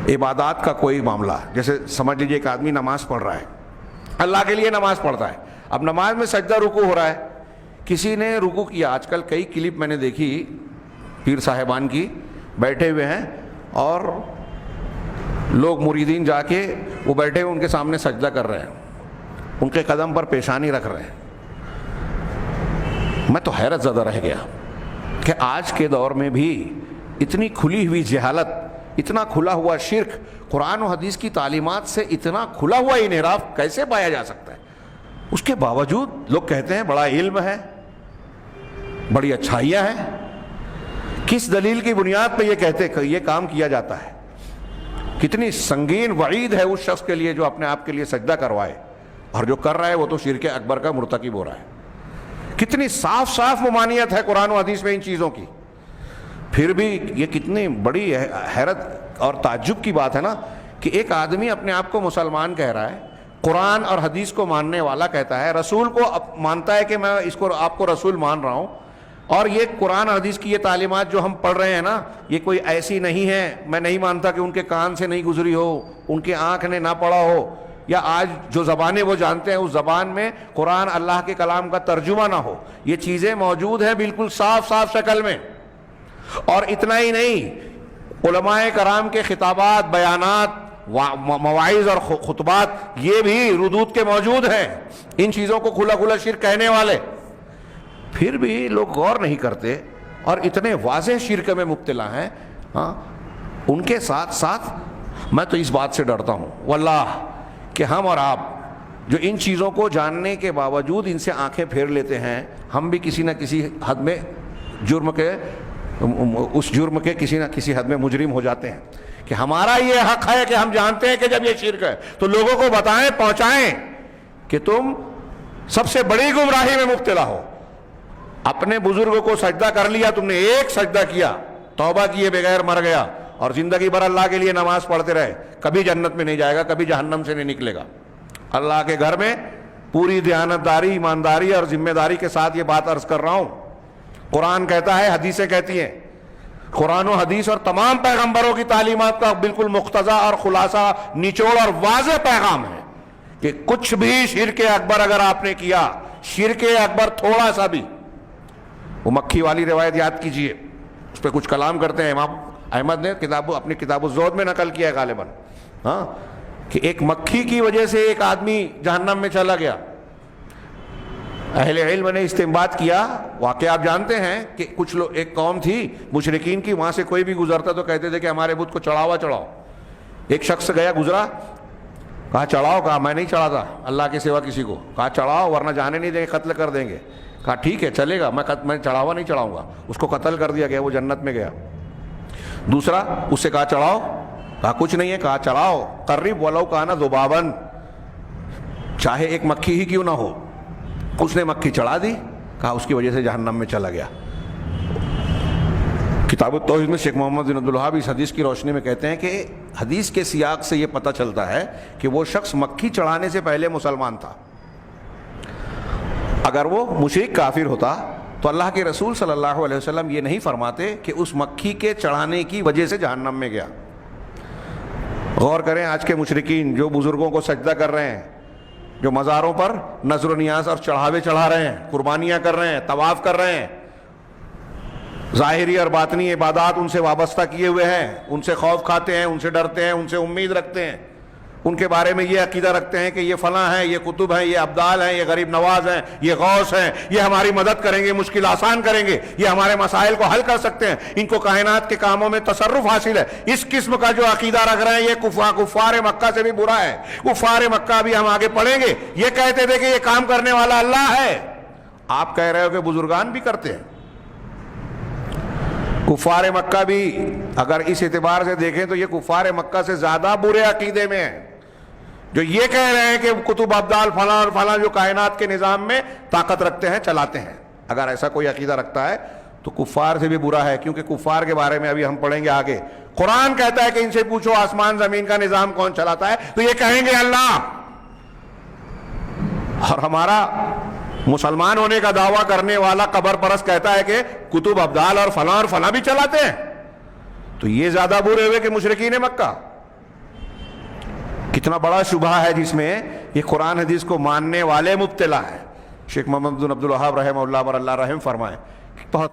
عبادات کا کوئی معاملہ، جیسے سمجھ لیجیے ایک آدمی نماز پڑھ رہا ہے، اللہ کے لیے نماز پڑھتا ہے، اب نماز میں سجدہ رکوع ہو رہا ہے، کسی نے رکوع کیا، آج کل کئی کلپ میں نے دیکھی پیر صاحبان کی، بیٹھے ہوئے ہیں اور لوگ مریدین جا کے وہ بیٹھے ہوئے ان کے سامنے سجدہ کر رہے ہیں، ان کے قدم پر پیشانی رکھ رہے ہیں۔ میں تو حیرت زدہ رہ گیا کہ آج کے دور میں بھی اتنی کھلی ہوئی جہالت، اتنا کھلا ہوا شرک، قرآن و حدیث کی تعلیمات سے اتنا کھلا ہوا انحراف کیسے پایا جا سکتا ہے؟ اس کے باوجود لوگ کہتے ہیں بڑا علم ہے، بڑی اچھائیاں ہیں۔ کس دلیل کی بنیاد پہ یہ کہتے کہ یہ کام کیا جاتا ہے؟ کتنی سنگین وعید ہے اس شخص کے لیے جو اپنے آپ کے لیے سجدہ کروائے، اور جو کر رہا ہے وہ تو شرک اکبر کا مرتکب ہو رہا ہے۔ کتنی صاف صاف ممانعت ہے قرآن و حدیث میں ان چیزوں کی، پھر بھی یہ کتنی بڑی حیرت اور تعجب کی بات ہے نا کہ ایک آدمی اپنے آپ کو مسلمان کہہ رہا ہے، قرآن اور حدیث کو ماننے والا کہتا ہے، رسول کو مانتا ہے کہ میں اس کو آپ کو رسول مان رہا ہوں، اور یہ قرآن اور حدیث کی یہ تعلیمات جو ہم پڑھ رہے ہیں نا یہ کوئی ایسی نہیں ہے، میں نہیں مانتا کہ ان کے کان سے نہیں گزری ہو، ان کے آنکھ نے نہ پڑھا ہو، یا آج جو زبانیں وہ جانتے ہیں اس زبان میں قرآن اللہ کے کلام کا ترجمہ نہ ہو، یہ چیزیں موجود ہیں بالکل صاف صاف شکل میں۔ اور اتنا ہی نہیں، علماء کرام کے خطابات، بیانات، مواعظ اور خطبات یہ بھی ردود کے موجود ہیں، ان چیزوں کو کھلا کھلا شرک کہنے والے، پھر بھی لوگ غور نہیں کرتے اور اتنے واضح شرک میں مبتلا ہیں۔ ان کے ساتھ ساتھ میں تو اس بات سے ڈرتا ہوں واللہ کہ ہم اور آپ جو ان چیزوں کو جاننے کے باوجود ان سے آنکھیں پھیر لیتے ہیں، ہم بھی کسی نہ کسی حد میں اس جرم کے کسی نہ کسی حد میں مجرم ہو جاتے ہیں کہ ہمارا یہ حق ہے کہ ہم جانتے ہیں کہ جب یہ شرک ہے تو لوگوں کو بتائیں، پہنچائیں کہ تم سب سے بڑی گمراہی میں مبتلا ہو۔ اپنے بزرگوں کو سجدہ کر لیا، تم نے ایک سجدہ کیا، توبہ کیے بغیر مر گیا اور زندگی بھر اللہ کے لیے نماز پڑھتے رہے، کبھی جنت میں نہیں جائے گا، کبھی جہنم سے نہیں نکلے گا۔ اللہ کے گھر میں پوری دیانتداری، ایمانداری اور ذمہ داری کے ساتھ یہ بات عرض کر رہا ہوں۔ قرآن کہتا ہے، حدیثیں کہتی ہیں، قرآن و حدیث اور تمام پیغمبروں کی تعلیمات کا بالکل مقتضا اور خلاصہ، نچوڑ اور واضح پیغام ہے کہ کچھ بھی شرک اکبر اگر آپ نے کیا، شرک اکبر تھوڑا سا بھی، وہ مکھی والی روایت یاد کیجئے، اس پہ کچھ کلام کرتے ہیں، امام احمد نے اپنی کتاب الزہد میں نقل کیا ہے غالباً، کہ ایک مکھی کی وجہ سے ایک آدمی جہنم میں چلا گیا۔ اہل علم نے استنباط کیا، واقعہ آپ جانتے ہیں کہ کچھ لوگ، ایک قوم تھی مشرکین کی، وہاں سے کوئی بھی گزرتا تو کہتے تھے کہ ہمارے بت کو چڑھاوا چڑھاؤ۔ ایک شخص گیا، گزرا، کہا چڑھاؤ، کہا میں نہیں چڑھاتا اللہ کے سوا کسی کو، کہا چڑھاؤ ورنہ جانے نہیں دیں گے، قتل کر دیں گے۔ کہا ٹھیک ہے چلے گا، میں چڑھاوا نہیں چڑھاؤں گا، اس کو قتل کر دیا گیا، وہ جنت میں گیا۔ دوسرا، اس سے کہا چڑھاؤ، کہا کچھ نہیں ہے، کہا چڑھاؤ، قریب ولو کانا ذبابن، چاہے ایک مکھی ہی کیوں نہ ہو۔ اس نے مکھی چڑھا دی، کہا اس کی وجہ سے جہنم میں چلا گیا۔ کتاب التوحید میں شیخ محمد بن عبدالوہاب اس حدیث کی روشنی میں کہتے ہیں کہ حدیث کے سیاق سے یہ پتہ چلتا ہے کہ وہ شخص مکھی چڑھانے سے پہلے مسلمان تھا۔ اگر وہ مشرک کافر ہوتا تو اللہ کے رسول صلی اللہ علیہ وسلم یہ نہیں فرماتے کہ اس مکھی کے چڑھانے کی وجہ سے جہنم میں گیا۔ غور کریں، آج کے مشرکین جو بزرگوں کو سجدہ کر رہے ہیں، جو مزاروں پر نذر و نیاز اور چڑھاوے چڑھا رہے ہیں، قربانیاں کر رہے ہیں، طواف کر رہے ہیں، ظاہری اور باطنی عبادات ان سے وابستہ کیے ہوئے ہیں، ان سے خوف کھاتے ہیں، ان سے ڈرتے ہیں، ان سے امید رکھتے ہیں، ان کے بارے میں یہ عقیدہ رکھتے ہیں کہ یہ فلاں ہیں، یہ کتب ہیں، یہ ابدال ہیں، یہ غریب نواز ہیں، یہ غوث ہیں، یہ ہماری مدد کریں گے، مشکل آسان کریں گے، یہ ہمارے مسائل کو حل کر سکتے ہیں، ان کو کائنات کے کاموں میں تصرف حاصل ہے۔ اس قسم کا جو عقیدہ رکھ رہے ہیں یہ کفار مکہ سے بھی برا ہے۔ کفار مکہ بھی ہم آگے پڑھیں گے، یہ کہتے تھے کہ یہ کام کرنے والا اللہ ہے، آپ کہہ رہے ہو کہ بزرگان بھی کرتے ہیں۔ کفار مکہ بھی اگر اس اعتبار سے دیکھیں تو یہ کفار مکہ سے زیادہ برے عقیدے میں ہیں، جو یہ کہہ رہے ہیں کہ کتب ابدال فلاں اور فلاں جو کائنات کے نظام میں طاقت رکھتے ہیں، چلاتے ہیں۔ اگر ایسا کوئی عقیدہ رکھتا ہے تو کفار سے بھی برا ہے، کیونکہ کفار کے بارے میں ابھی ہم پڑھیں گے آگے۔ قرآن کہتا ہے کہ ان سے پوچھو آسمان زمین کا نظام کون چلاتا ہے، تو یہ کہیں گے اللہ۔ اور ہمارا مسلمان ہونے کا دعویٰ کرنے والا قبر پرست کہتا ہے کہ کتب ابدال اور فلاں بھی چلاتے ہیں، تو یہ زیادہ برے ہوئے کہ مشرکین مکہ۔ کتنا بڑا شبہ ہے جس میں یہ قرآن حدیث کو ماننے والے مبتلا ہیں. شیخ محمد بن عبد الوہاب رحمہ اللہ اور اللہ رحم فرمائے